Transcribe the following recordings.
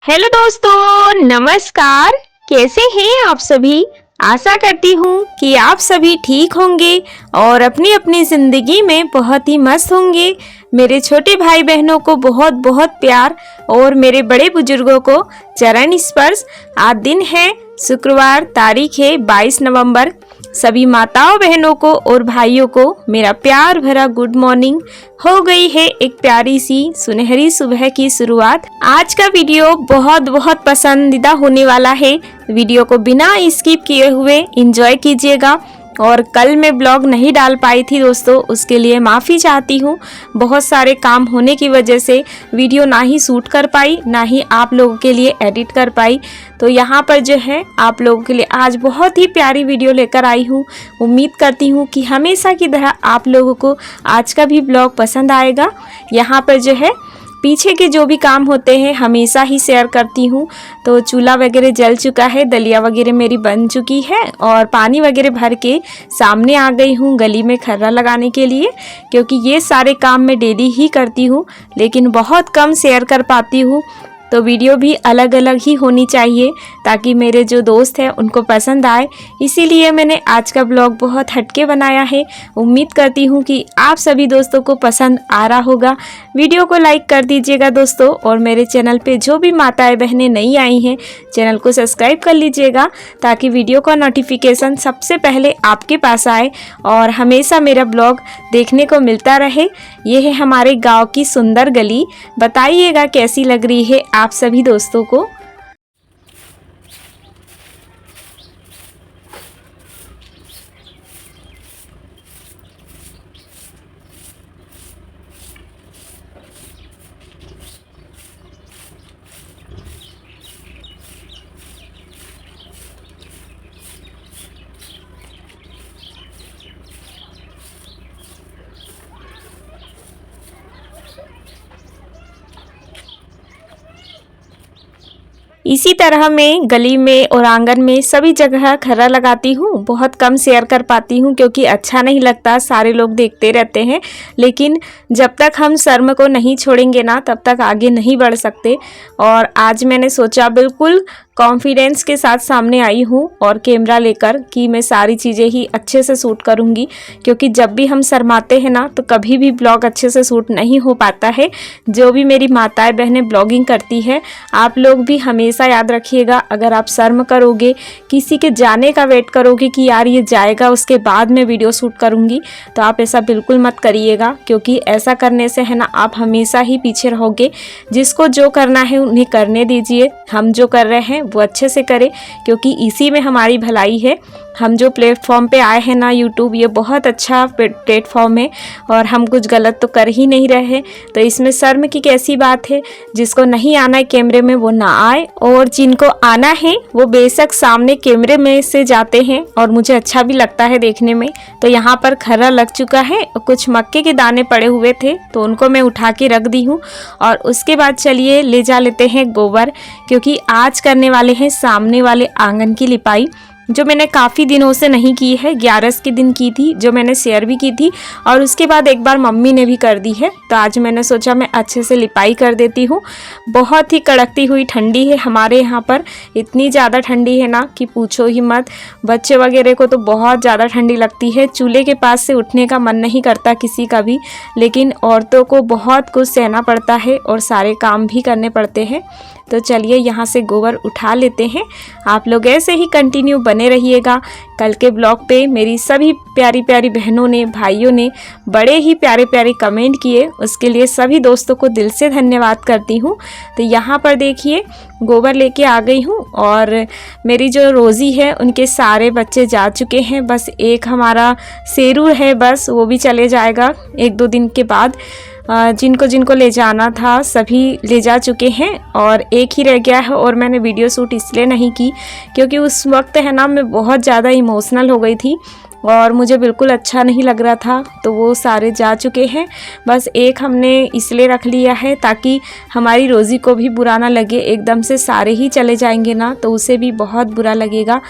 Hello दोस्तों, नमस्कार। कैसे हैं आप सभी। आशा करती हूँ कि आप सभी ठीक होंगे और अपनी अपनी ज़िंदगी में बहुत ही मस्त होंगे। मेरे छोटे भाई बहनों को बहुत बहुत प्यार और मेरे बड़े बुजुर्गों को चरण स्पर्श। आज दिन है शुक्रवार, तारीख है 22 नवंबर। सभी माताओं बहनों को और भाइयों को मेरा प्यार भरा गुड मॉर्निंग। हो गई है एक प्यारी सी सुनहरी सुबह की शुरुआत। आज का वीडियो बहुत बहुत पसंदीदा होने वाला है। वीडियो को बिना स्किप किए हुए एंजॉय कीजिएगा। और कल मैं ब्लॉग नहीं डाल पाई थी दोस्तों, उसके लिए माफ़ी चाहती हूँ। बहुत सारे काम होने की वजह से वीडियो ना ही शूट कर पाई, ना ही आप लोगों के लिए एडिट कर पाई। तो यहाँ पर जो है आप लोगों के लिए आज बहुत ही प्यारी वीडियो लेकर आई हूँ। उम्मीद करती हूँ कि हमेशा की तरह आप लोगों को आज का भी ब्लॉग पसंद आएगा। यहाँ पर जो है पीछे के जो भी काम होते हैं हमेशा ही शेयर करती हूँ। तो चूल्हा वगैरह जल चुका है, दलिया वगैरह मेरी बन चुकी है और पानी वगैरह भर के सामने आ गई हूँ गली में खर्रा लगाने के लिए, क्योंकि ये सारे काम मैं डेली ही करती हूँ लेकिन बहुत कम शेयर कर पाती हूँ। तो वीडियो भी अलग अलग ही होनी चाहिए ताकि मेरे जो दोस्त हैं उनको पसंद आए, इसीलिए मैंने आज का ब्लॉग बहुत हटके बनाया है। उम्मीद करती हूँ कि आप सभी दोस्तों को पसंद आ रहा होगा। वीडियो को लाइक कर दीजिएगा दोस्तों, और मेरे चैनल पे जो भी माताएं बहनें नई आई हैं चैनल को सब्सक्राइब कर लीजिएगा ताकि वीडियो का नोटिफिकेशन सबसे पहले आपके पास आए और हमेशा मेरा ब्लॉग देखने को मिलता रहे। ये है हमारे गाँव की सुंदर गली। बताइएगा कैसी लग रही है आप सभी दोस्तों को। इसी तरह मैं गली में और आंगन में सभी जगह खर्रा लगाती हूँ। बहुत कम शेयर कर पाती हूँ क्योंकि अच्छा नहीं लगता, सारे लोग देखते रहते हैं। लेकिन जब तक हम शर्म को नहीं छोड़ेंगे ना तब तक आगे नहीं बढ़ सकते। और आज मैंने सोचा बिल्कुल कॉन्फिडेंस के साथ सामने आई हूँ और कैमरा लेकर कि मैं सारी चीज़ें ही अच्छे से शूट करूँगी, क्योंकि जब भी हम शर्माते हैं ना तो कभी भी ब्लॉग अच्छे से शूट नहीं हो पाता है। जो भी मेरी माताएं बहनें ब्लॉगिंग करती है, आप लोग भी हमेशा याद रखिएगा, अगर आप शर्म करोगे, किसी के जाने का वेट करोगे कि यार ये जाएगा उसके बाद मैं वीडियो शूट करूँगी, तो आप ऐसा बिल्कुल मत करिएगा, क्योंकि ऐसा करने से है ना आप हमेशा ही पीछे रहोगे। जिसको जो करना है उन्हें करने दीजिए। हम जो कर रहे हैं वो अच्छे से करें, क्योंकि इसी में हमारी भलाई है। हम जो प्लेटफॉर्म पे आए हैं ना, यूट्यूब ये बहुत अच्छा प्लेटफॉर्म है और हम कुछ गलत तो कर ही नहीं रहे हैं। तो इसमें शर्म की कैसी बात है। जिसको नहीं आना है कैमरे में वो ना आए, और जिनको आना है वो बेशक सामने कैमरे में से जाते हैं और मुझे अच्छा भी लगता है देखने में। तो यहाँ पर खर्रा लग चुका है और कुछ मक्के के दाने पड़े हुए थे तो उनको मैं उठा के रख दी हूँ। और उसके बाद चलिए ले जा लेते हैं गोबर, क्योंकि आज करने वाले हैं सामने वाले आंगन की लिपाई, जो मैंने काफ़ी दिनों से नहीं की है। 11 के दिन की थी, जो मैंने शेयर भी की थी, और उसके बाद एक बार मम्मी ने भी कर दी है। तो आज मैंने सोचा मैं अच्छे से लिपाई कर देती हूँ। बहुत ही कड़कती हुई ठंडी है हमारे यहाँ पर, इतनी ज़्यादा ठंडी है ना कि पूछो ही मत। बच्चे वगैरह को तो बहुत ज़्यादा ठंडी लगती है, चूल्हे के पास से उठने का मन नहीं करता किसी का भी। लेकिन औरतों को बहुत कुछ सहना पड़ता है और सारे काम भी करने पड़ते हैं। तो चलिए यहाँ से गोबर उठा लेते हैं। आप लोग ऐसे ही कंटिन्यू बने रहिएगा। कल के ब्लॉग पे मेरी सभी प्यारी प्यारी बहनों ने, भाइयों ने बड़े ही प्यारे प्यारे कमेंट किए, उसके लिए सभी दोस्तों को दिल से धन्यवाद करती हूँ। तो यहाँ पर देखिए गोबर लेके आ गई हूँ, और मेरी जो रोज़ी है उनके सारे बच्चे जा चुके हैं। बस एक हमारा शेरू है, बस वो भी चले जाएगा 1-2 दिन के बाद। जिनको जिनको ले जाना था सभी ले जा चुके हैं और एक ही रह गया है। और मैंने वीडियो शूट इसलिए नहीं की क्योंकि उस वक्त है ना मैं बहुत ज़्यादा इमोशनल हो गई थी और मुझे बिल्कुल अच्छा नहीं लग रहा था। तो वो सारे जा चुके हैं, बस एक हमने इसलिए रख लिया है ताकि हमारी रोज़ी को भी बुरा ना लगे। एकदम से सारे ही चले जाएंगे ना तो उसे भी बहुत बुरा लगेगा।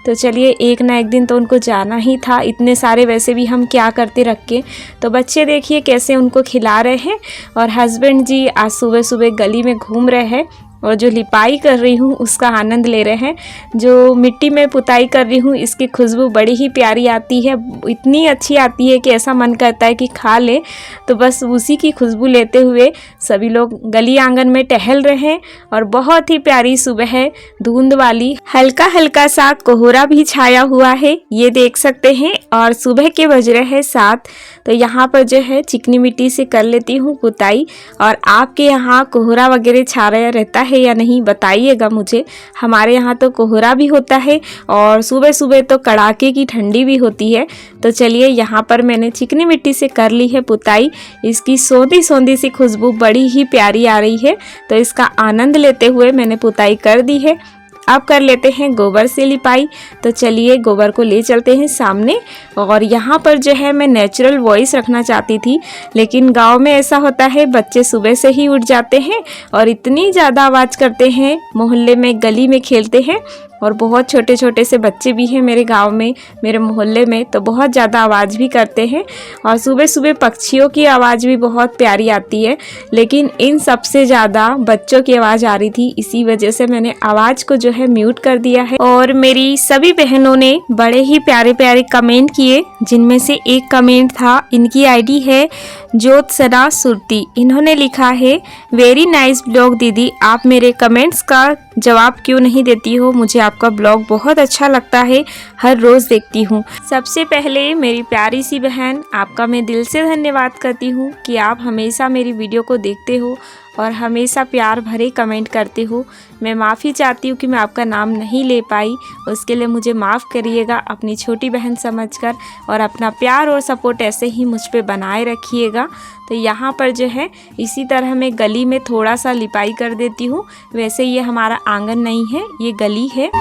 तो चलिए एक ना एक दिन तो उनको जाना ही था, इतने सारे वैसे भी हम क्या करते रख के। तो बच्चे देखिए कैसे उनको खिला रहे हैं और हस्बैंड जी आज सुबह सुबह गली में घूम रहे हैं। और जो लिपाई कर रही हूँ उसका आनंद ले रहे हैं। जो मिट्टी में पुताई कर रही हूँ इसकी खुशबू बड़ी ही प्यारी आती है, इतनी अच्छी आती है कि ऐसा मन करता है कि खा ले। तो बस उसी की खुशबू लेते हुए सभी लोग गली आंगन में टहल रहे हैं और बहुत ही प्यारी सुबह है, धुंध वाली, हल्का हल्का सा कोहरा भी छाया हुआ है, ये देख सकते हैं। और सुबह के बज रहे हैं 7। तो यहाँ पर जो है चिकनी मिट्टी से कर लेती हूँ पुताई। और आपके यहाँ कोहरा वगैरह छा रहा रहता है या नहीं बताइएगा मुझे। हमारे यहाँ तो कोहरा भी होता है और सुबह सुबह तो कड़ाके की ठंडी भी होती है। तो चलिए यहाँ पर मैंने चिकनी मिट्टी से कर ली है पुताई। इसकी सोंधी सोंधी सी खुशबू बड़ी ही प्यारी आ रही है, तो इसका आनंद लेते हुए मैंने पुताई कर दी है। अब कर लेते हैं गोबर से लिपाई। तो चलिए गोबर को ले चलते हैं सामने। और यहाँ पर जो है मैं नेचुरल वॉइस रखना चाहती थी, लेकिन गांव में ऐसा होता है बच्चे सुबह से ही उठ जाते हैं और इतनी ज़्यादा आवाज़ करते हैं, मोहल्ले में गली में खेलते हैं और बहुत छोटे छोटे से बच्चे भी हैं मेरे गांव में, मेरे मोहल्ले में, तो बहुत ज़्यादा आवाज़ भी करते हैं। और सुबह सुबह पक्षियों की आवाज़ भी बहुत प्यारी आती है, लेकिन इन सबसे ज़्यादा बच्चों की आवाज़ आ रही थी, इसी वजह से मैंने आवाज़ को जो है म्यूट कर दिया है। और मेरी सभी बहनों ने बड़े ही प्यारे प्यारे कमेंट किए, जिनमें से एक कमेंट था, इनकी आईडी है ज्योत्सना सुरती। इन्होंने लिखा है, वेरी नाइस ब्लॉग दीदी, आप मेरे कमेंट्स का जवाब क्यों नहीं देती हो? मुझे आपका ब्लॉग बहुत अच्छा लगता है, हर रोज़ देखती हूँ। सबसे पहले मेरी प्यारी सी बहन, आपका मैं दिल से धन्यवाद करती हूँ कि आप हमेशा मेरी वीडियो को देखते हो और हमेशा प्यार भरे कमेंट करते हो। मैं माफ़ी चाहती हूँ कि मैं आपका नाम नहीं ले पाई, उसके लिए मुझे माफ़ करिएगा अपनी छोटी बहन समझकर, और अपना प्यार और सपोर्ट ऐसे ही मुझ पे बनाए रखिएगा। तो यहाँ पर जो है इसी तरह मैं गली में थोड़ा सा लिपाई कर देती हूँ। वैसे ये हमारा आंगन नहीं है, ये गली है।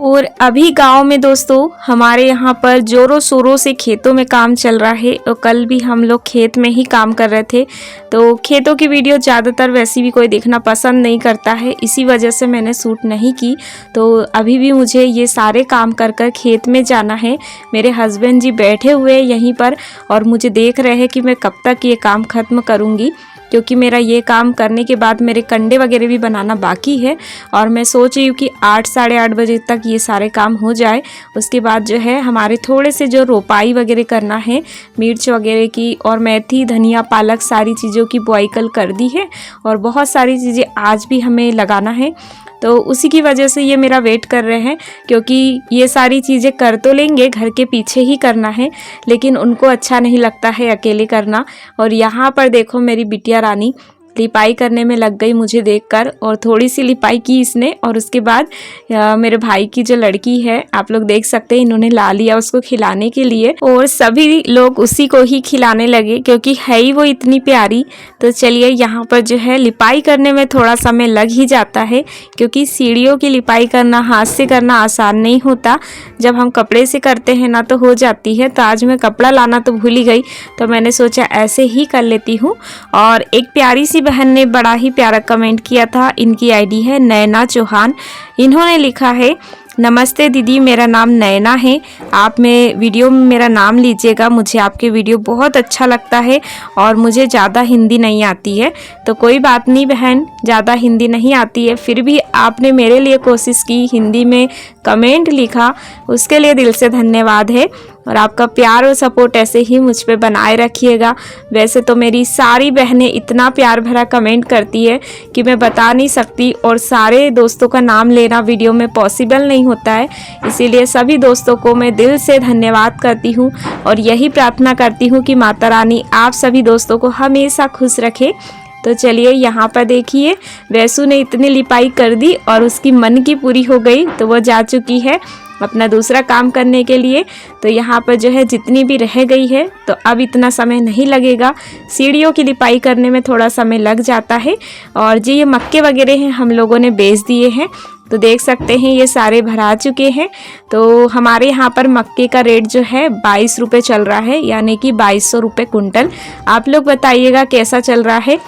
और अभी गांव में दोस्तों हमारे यहाँ पर जोरों शोरों से खेतों में काम चल रहा है, और कल भी हम लोग खेत में ही काम कर रहे थे। तो खेतों की वीडियो ज़्यादातर वैसे भी कोई देखना पसंद नहीं करता है, इसी वजह से मैंने शूट नहीं की। तो अभी भी मुझे ये सारे काम कर कर खेत में जाना है। मेरे हस्बैंड जी बैठे हुए यहीं पर और मुझे देख रहे हैं कि मैं कब तक ये काम ख़त्म करूँगी, क्योंकि मेरा ये काम करने के बाद मेरे कंडे वगैरह भी बनाना बाकी है। और मैं सोच रही हूँ कि 8 साढ़े 8 बजे तक ये सारे काम हो जाए। उसके बाद जो है हमारे थोड़े से जो रोपाई वगैरह करना है, मिर्च वगैरह की और मेथी धनिया पालक सारी चीज़ों की बुआई कल कर दी है, और बहुत सारी चीज़ें आज भी हमें लगाना है। तो उसी की वजह से ये मेरा वेट कर रहे हैं, क्योंकि ये सारी चीज़ें कर तो लेंगे, घर के पीछे ही करना है, लेकिन उनको अच्छा नहीं लगता है अकेले करना। और यहाँ पर देखो मेरी बिटिया रानी लिपाई करने में लग गई मुझे देखकर, और थोड़ी सी लिपाई की इसने, और उसके बाद मेरे भाई की जो लड़की है आप लोग देख सकते हैं, इन्होंने ला लिया उसको खिलाने के लिए, और सभी लोग उसी को ही खिलाने लगे क्योंकि है ही वो इतनी प्यारी। तो चलिए यहाँ पर जो है लिपाई करने में थोड़ा समय लग ही जाता है, क्योंकि सीढ़ियों की लिपाई करना हाथ से करना आसान नहीं होता। जब हम कपड़े से करते हैं ना तो हो जाती है। तो आज मैं कपड़ा लाना तो भूल ही गई, तो मैंने सोचा ऐसे ही कर लेती हूँ। और एक प्यारी सी बहन ने बड़ा ही प्यारा कमेंट किया था, इनकी आईडी है नैना चौहान। इन्होंने लिखा है, नमस्ते दीदी, मेरा नाम नैना है, आप में वीडियो में मेरा नाम लीजिएगा, मुझे आपके वीडियो बहुत अच्छा लगता है और मुझे ज़्यादा हिंदी नहीं आती है। तो कोई बात नहीं बहन, ज़्यादा हिंदी नहीं आती है, फिर भी आपने मेरे लिए कोशिश की, हिंदी में कमेंट लिखा, उसके लिए दिल से धन्यवाद है। और आपका प्यार और सपोर्ट ऐसे ही मुझ पे बनाए रखिएगा। वैसे तो मेरी सारी बहनें इतना प्यार भरा कमेंट करती है कि मैं बता नहीं सकती, और सारे दोस्तों का नाम लेना वीडियो में पॉसिबल नहीं होता है, इसीलिए सभी दोस्तों को मैं दिल से धन्यवाद करती हूँ और यही प्रार्थना करती हूँ कि माता रानी आप सभी दोस्तों को हमेशा खुश रखे। तो चलिए यहाँ पर देखिए, वैसु ने इतनी लिपाई कर दी और उसकी मन की पूरी हो गई, तो वो जा चुकी है अपना दूसरा काम करने के लिए। तो यहाँ पर जो है जितनी भी रह गई है, तो अब इतना समय नहीं लगेगा। सीढ़ियों की लिपाई करने में थोड़ा समय लग जाता है। और जी ये मक्के वगैरह हैं हम लोगों ने बेच दिए हैं, तो देख सकते हैं ये सारे भरा चुके हैं। तो हमारे यहाँ पर मक्के का रेट जो है 22 रुपये चल रहा है, यानी कि 2200 रुपये कुंटल। आप लोग बताइएगा कैसा चल रहा है।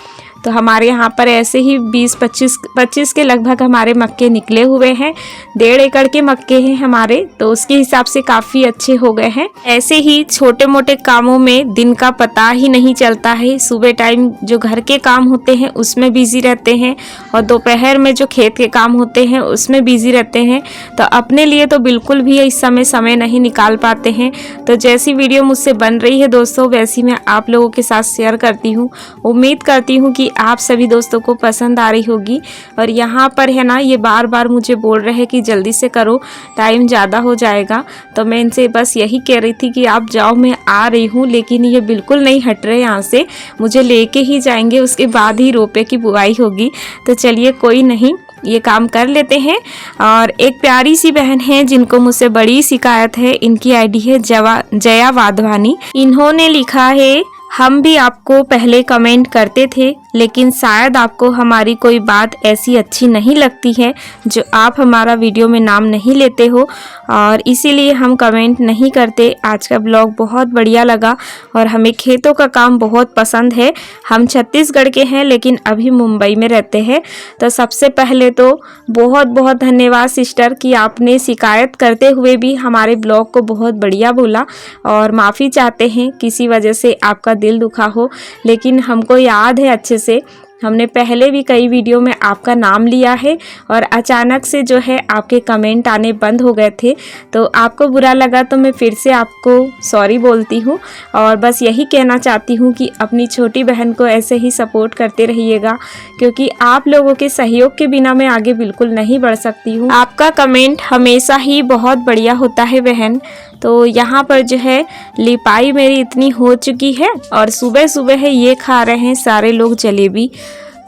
तो हमारे यहाँ पर ऐसे ही 20-25 के लगभग हमारे मक्के निकले हुए हैं। 1.5 एकड़ के मक्के हैं हमारे, तो उसके हिसाब से काफ़ी अच्छे हो गए हैं। ऐसे ही छोटे मोटे कामों में दिन का पता ही नहीं चलता है। सुबह टाइम जो घर के काम होते हैं उसमें बिजी रहते हैं, और दोपहर में जो खेत के काम होते हैं उसमें बिजी रहते हैं। तो अपने लिए तो बिल्कुल भी इस समय नहीं निकाल पाते हैं। तो जैसी वीडियो मुझसे बन रही है दोस्तों, वैसी मैं आप लोगों के साथ शेयर करती हूँ। उम्मीद करती हूँ कि आप सभी दोस्तों को पसंद आ रही होगी। और यहाँ पर है ना, ये बार बार मुझे बोल रहे हैं कि जल्दी से करो, टाइम ज़्यादा हो जाएगा। तो मैं इनसे बस यही कह रही थी कि आप जाओ, मैं आ रही हूँ, लेकिन ये बिल्कुल नहीं हट रहे यहाँ से। मुझे लेके ही जाएंगे, उसके बाद ही रोपे की बुआई होगी। तो चलिए कोई नहीं, ये काम कर लेते हैं। और एक प्यारी सी बहन है जिनको मुझसे बड़ी शिकायत है। इनकी आईडी है जया वाधवानी। इन्होंने लिखा है, हम भी आपको पहले कमेंट करते थे, लेकिन शायद आपको हमारी कोई बात ऐसी अच्छी नहीं लगती है जो आप हमारा वीडियो में नाम नहीं लेते हो, और इसीलिए हम कमेंट नहीं करते। आज का ब्लॉग बहुत बढ़िया लगा और हमें खेतों का काम बहुत पसंद है। हम छत्तीसगढ़ के हैं लेकिन अभी मुंबई में रहते हैं। तो सबसे पहले तो बहुत बहुत धन्यवाद सिस्टर कि आपने शिकायत करते हुए भी हमारे ब्लॉग को बहुत बढ़िया बोला, और माफ़ी चाहते हैं किसी वजह से आपका दिल दुखा हो। लेकिन हमको याद है अच्छे से, हमने पहले भी कई वीडियो में आपका नाम लिया है, और अचानक से जो है आपके कमेंट आने बंद हो गए थे। तो आपको बुरा लगा तो मैं फिर से आपको सॉरी बोलती हूँ, और बस यही कहना चाहती हूँ कि अपनी छोटी बहन को ऐसे ही सपोर्ट करते रहिएगा, क्योंकि आप लोगों के सहयोग के बिना मैं आगे बिल्कुल नहीं बढ़ सकती हूँ। आपका कमेंट हमेशा ही बहुत बढ़िया होता है बहन। तो यहाँ पर जो है लिपाई मेरी इतनी हो चुकी है, और सुबह सुबह है ये खा रहे हैं सारे लोग जलेबी।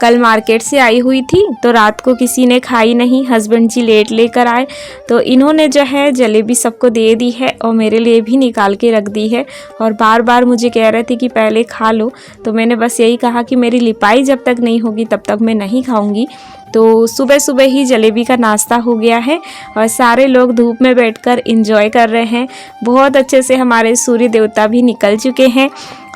कल मार्केट से आई हुई थी तो रात को किसी ने खाई नहीं, हस्बैंड जी लेट लेकर आए, तो इन्होंने जो है जलेबी सबको दे दी है और मेरे लिए भी निकाल के रख दी है। और बार बार मुझे कह रहे थे कि पहले खा लो, तो मैंने बस यही कहा कि मेरी लिपाई जब तक नहीं होगी तब तक मैं नहीं खाऊंगी। तो सुबह सुबह ही जलेबी का नाश्ता हो गया है, और सारे लोग धूप में बैठकर एंजॉय कर रहे हैं। बहुत अच्छे से हमारे सूर्य देवता भी निकल चुके हैं,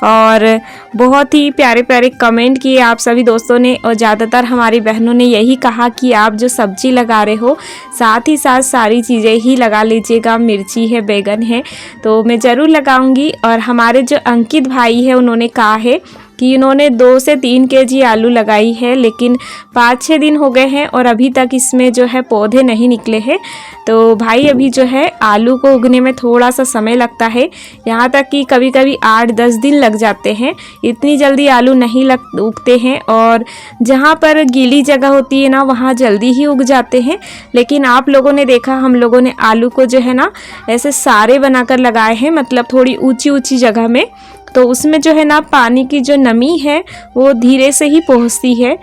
और बहुत ही प्यारे प्यारे कमेंट किए आप सभी दोस्तों ने। और ज़्यादातर हमारी बहनों ने यही कहा कि आप जो सब्जी लगा रहे हो साथ ही साथ सारी चीज़ें ही लगा लीजिएगा, मिर्ची है, बैगन है, तो मैं ज़रूर लगाऊंगी। और हमारे जो अंकित भाई है उन्होंने कहा है कि इन्होंने 2 से 3 केजी आलू लगाई है, लेकिन 5-6 दिन हो गए हैं और अभी तक इसमें जो है पौधे नहीं निकले हैं। तो भाई अभी जो है आलू को उगने में थोड़ा सा समय लगता है, यहाँ तक कि कभी कभी 8-10 दिन लग जाते हैं। इतनी जल्दी आलू नहीं उगते हैं, और जहाँ पर गीली जगह होती है ना वहाँ जल्दी ही उग जाते हैं। लेकिन आप लोगों ने देखा, हम लोगों ने आलू को जो है ना ऐसे सारे बनाकर लगाए हैं, मतलब थोड़ी ऊंची ऊंची जगह में, तो उसमें जो है ना पानी की जो नमी है वो धीरे से ही पहुँचती है।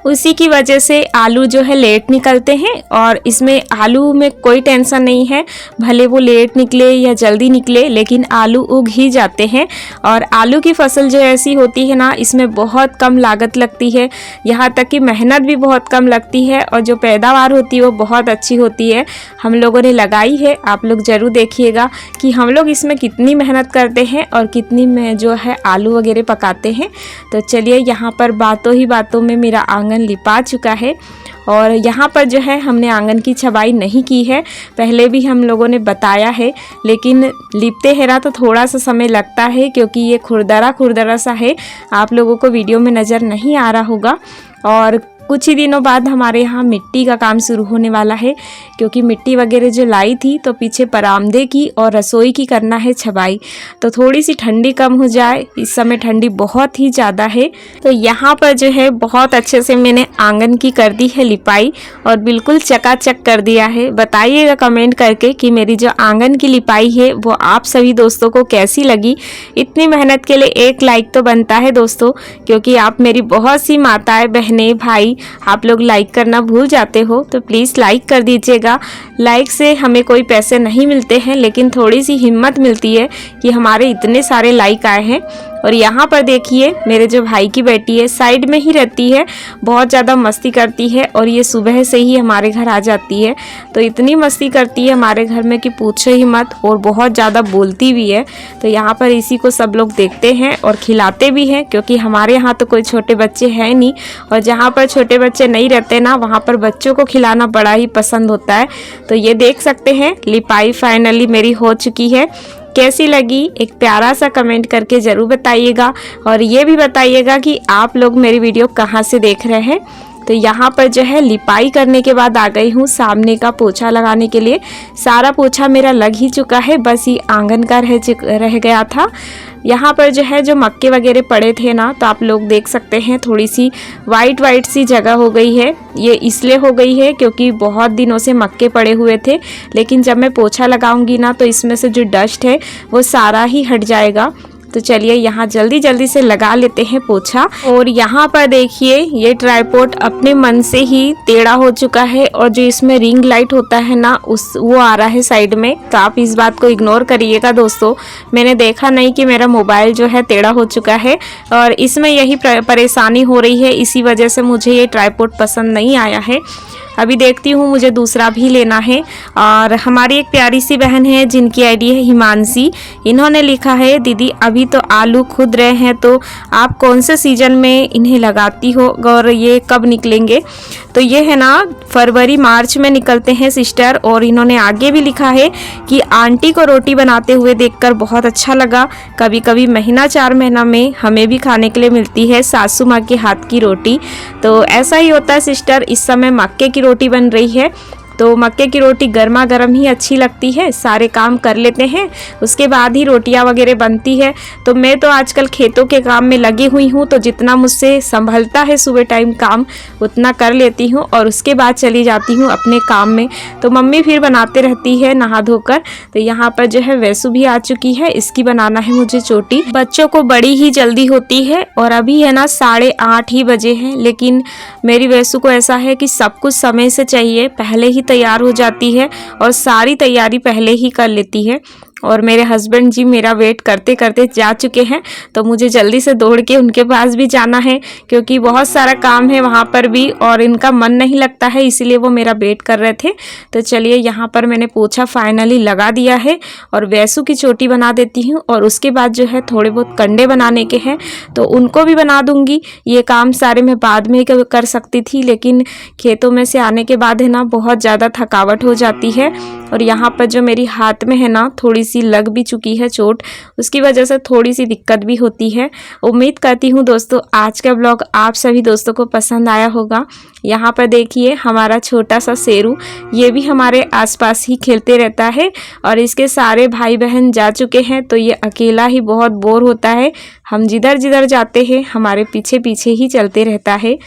उसी की वजह से आलू जो है लेट निकलते हैं, और इसमें आलू में कोई टेंशन नहीं है, भले वो लेट निकले या जल्दी निकले, लेकिन आलू उग ही जाते हैं। और आलू की फसल जो ऐसी होती है ना, इसमें बहुत कम लागत लगती है, यहाँ तक कि मेहनत भी बहुत कम लगती है, और जो पैदावार होती है वो बहुत अच्छी होती है। हम लोगों ने लगाई है, आप लोग ज़रूर देखिएगा कि हम लोग इसमें कितनी मेहनत करते हैं और कितनी में जो है आलू वगैरह पकाते हैं। तो चलिए, यहाँ पर बातों ही बातों में मेरा आंगन लिपा चुका है, और यहाँ पर जो है हमने आंगन की छबाई नहीं की है, पहले भी हम लोगों ने बताया है, लेकिन लिपते हैं ना तो थोड़ा सा समय लगता है, क्योंकि ये खुरदरा सा है, आप लोगों को वीडियो में नज़र नहीं आ रहा होगा। और कुछ ही दिनों बाद हमारे यहाँ मिट्टी का काम शुरू होने वाला है, क्योंकि मिट्टी वगैरह जो लाई थी तो पीछे बरामदे की और रसोई की करना है छबाई, तो थोड़ी सी ठंडी कम हो जाए, इस समय ठंडी बहुत ही ज़्यादा है। तो यहाँ पर जो है बहुत अच्छे से मैंने आंगन की कर दी है लिपाई, और बिल्कुल चकाचक कर दिया है। बताइएगा कमेंट करके कि मेरी जो आंगन की लिपाई है वो आप सभी दोस्तों को कैसी लगी। इतनी मेहनत के लिए एक लाइक तो बनता है दोस्तों, क्योंकि आप मेरी बहुत सी माताएं, बहनें, भाई आप लोग लाइक करना भूल जाते हो, तो प्लीज़ लाइक कर दीजिएगा। लाइक से हमें कोई पैसे नहीं मिलते हैं, लेकिन थोड़ी सी हिम्मत मिलती है कि हमारे इतने सारे लाइक आए हैं। और यहाँ पर देखिए मेरे जो भाई की बेटी है साइड में ही रहती है, बहुत ज़्यादा मस्ती करती है और ये सुबह से ही हमारे घर आ जाती है। तो इतनी मस्ती करती है हमारे घर में कि पूछो ही मत, और बहुत ज़्यादा बोलती भी है। तो यहाँ पर इसी को सब लोग देखते हैं और खिलाते भी हैं, क्योंकि हमारे यहाँ तो कोई छोटे बच्चे हैं नहीं, और जहाँ पर छोटे बच्चे नहीं रहते ना वहाँ पर बच्चों को खिलाना बड़ा ही पसंद होता है। तो ये देख सकते हैं लिपाई फाइनली मेरी हो चुकी है। कैसी लगी एक प्यारा सा कमेंट करके ज़रूर बताइएगा, और ये भी बताइएगा कि आप लोग मेरी वीडियो कहाँ से देख रहे हैं। तो यहाँ पर जो है लिपाई करने के बाद आ गई हूँ सामने का पोछा लगाने के लिए। सारा पोछा मेरा लग ही चुका है, बस ये आंगन का रह गया था। यहाँ पर जो है जो मक्के वगैरह पड़े थे ना, तो आप लोग देख सकते हैं थोड़ी सी वाइट सी जगह हो गई है। ये इसलिए हो गई है क्योंकि बहुत दिनों से मक्के पड़े हुए थे, लेकिन जब मैं पोछा लगाऊंगी ना तो इसमें से जो डस्ट है वो सारा ही हट जाएगा। तो चलिए यहाँ जल्दी से लगा लेते हैं पोछा। और यहाँ पर देखिए ये ट्राइपॉड अपने मन से ही टेढ़ा हो चुका है, और जो इसमें रिंग लाइट होता है ना वो आ रहा है साइड में। तो आप इस बात को इग्नोर करिएगा दोस्तों, मैंने देखा नहीं कि मेरा मोबाइल जो है टेढ़ा हो चुका है और इसमें यही परेशानी हो रही है, इसी वजह से मुझे ये ट्राइपॉड पसंद नहीं आया है। अभी देखती हूँ मुझे दूसरा भी लेना है। और हमारी एक प्यारी सी बहन है जिनकी आईडी है हिमांशी, इन्होंने लिखा है दीदी अभी तो आलू खुद रहे हैं, तो आप कौन से सीजन में इन्हें लगाती हो और ये कब निकलेंगे। तो ये है ना फरवरी मार्च में निकलते हैं सिस्टर। और इन्होंने आगे भी लिखा है कि आंटी को रोटी बनाते हुए देखकर बहुत अच्छा लगा, कभी कभी महीना 4 महीना में हमें भी खाने के लिए मिलती है सासू माँ के हाथ की रोटी। तो ऐसा ही होता है सिस्टर, इस समय मक्के की रोटी बन रही है, तो मक्के की रोटी गर्मा गर्म ही अच्छी लगती है। सारे काम कर लेते हैं उसके बाद ही रोटियां वगैरह बनती है। तो मैं तो आजकल खेतों के काम में लगी हुई हूँ, तो जितना मुझसे संभलता है सुबह टाइम काम उतना कर लेती हूँ और उसके बाद चली जाती हूँ अपने काम में। तो मम्मी फिर बनाते रहती है नहा धोकर। तो यहाँ पर जो है वैसु भी आ चुकी है, इसकी बनाना है मुझे चोटी। बच्चों को बड़ी ही जल्दी होती है और अभी है ना 8:30 ही बजे हैं, लेकिन मेरी वैसु को ऐसा है कि सब कुछ समय से चाहिए, पहले ही तैयार हो जाती है और सारी तैयारी पहले ही कर लेती है। और मेरे हस्बैंड जी मेरा वेट करते करते जा चुके हैं, तो मुझे जल्दी से दौड़ के उनके पास भी जाना है, क्योंकि बहुत सारा काम है वहाँ पर भी और इनका मन नहीं लगता है, इसीलिए वो मेरा वेट कर रहे थे। तो चलिए यहाँ पर मैंने पोछा फाइनली लगा दिया है और वैसु की चोटी बना देती हूँ, और उसके बाद जो है थोड़े बहुत कंडे बनाने के हैं तो उनको भी बना दूँगी। ये काम सारे मैं बाद में ही कर सकती थी, लेकिन खेतों में से आने के बाद है ना बहुत ज़्यादा थकावट हो जाती है। और यहाँ पर जो मेरी हाथ में है ना थोड़ी सी लग भी चुकी है चोट, उसकी वजह से थोड़ी सी दिक्कत भी होती है। उम्मीद करती हूँ दोस्तों आज का ब्लॉग आप सभी दोस्तों को पसंद आया होगा। यहाँ पर देखिए हमारा छोटा सा शेरू, ये भी हमारे आसपास ही खेलते रहता है और इसके सारे भाई बहन जा चुके हैं, तो ये अकेला ही बहुत बोर होता है। हम जिधर जिधर जाते हैं हमारे पीछे पीछे ही चलते रहता है।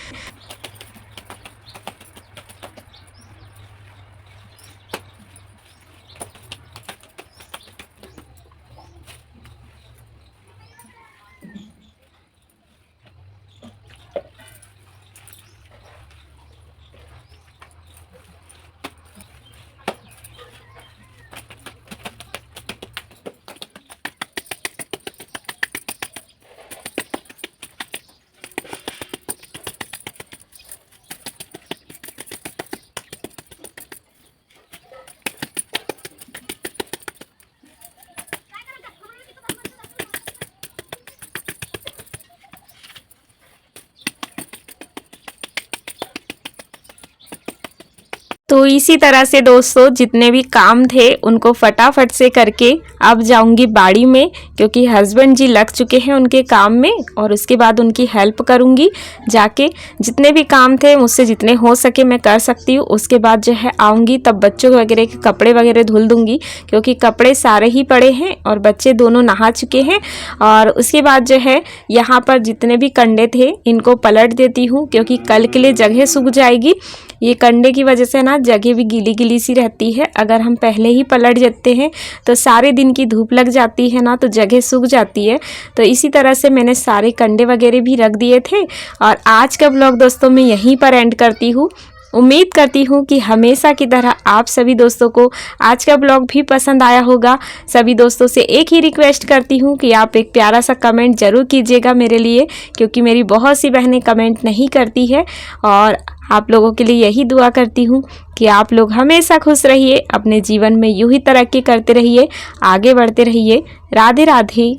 तो इसी तरह से दोस्तों जितने भी काम थे उनको फटाफट से करके अब जाऊंगी बाड़ी में, क्योंकि हस्बैंड जी लग चुके हैं उनके काम में, और उसके बाद उनकी हेल्प करूंगी जाके। जितने भी काम थे मुझसे जितने हो सके मैं कर सकती हूँ। उसके बाद जो है आऊँगी तब बच्चों वगैरह के कपड़े वगैरह धुल दूँगी, क्योंकि कपड़े सारे ही पड़े हैं और बच्चे दोनों नहा चुके हैं। और उसके बाद जो है यहाँ पर जितने भी कंडे थे इनको पलट देती हूँ, क्योंकि कल के लिए जगह सूख जाएगी। ये कंडे की वजह से ना जगह भी गीली गीली सी रहती है, अगर हम पहले ही पलट जाते हैं तो सारे दिन की धूप लग जाती है ना, तो जगह सूख जाती है। तो इसी तरह से मैंने सारे कंडे वगैरह भी रख दिए थे। और आज का ब्लॉग दोस्तों मैं यहीं पर एंड करती हूँ। उम्मीद करती हूँ कि हमेशा की तरह आप सभी दोस्तों को आज का ब्लॉग भी पसंद आया होगा। सभी दोस्तों से एक ही रिक्वेस्ट करती हूँ कि आप एक प्यारा सा कमेंट ज़रूर कीजिएगा मेरे लिए, क्योंकि मेरी बहुत सी बहनें कमेंट नहीं करती है और आप लोगों के लिए यही दुआ करती हूँ कि आप लोग हमेशा खुश रहिए, अपने जीवन में यूं ही तरक्की करते रहिए, आगे बढ़ते रहिए। राधे राधे।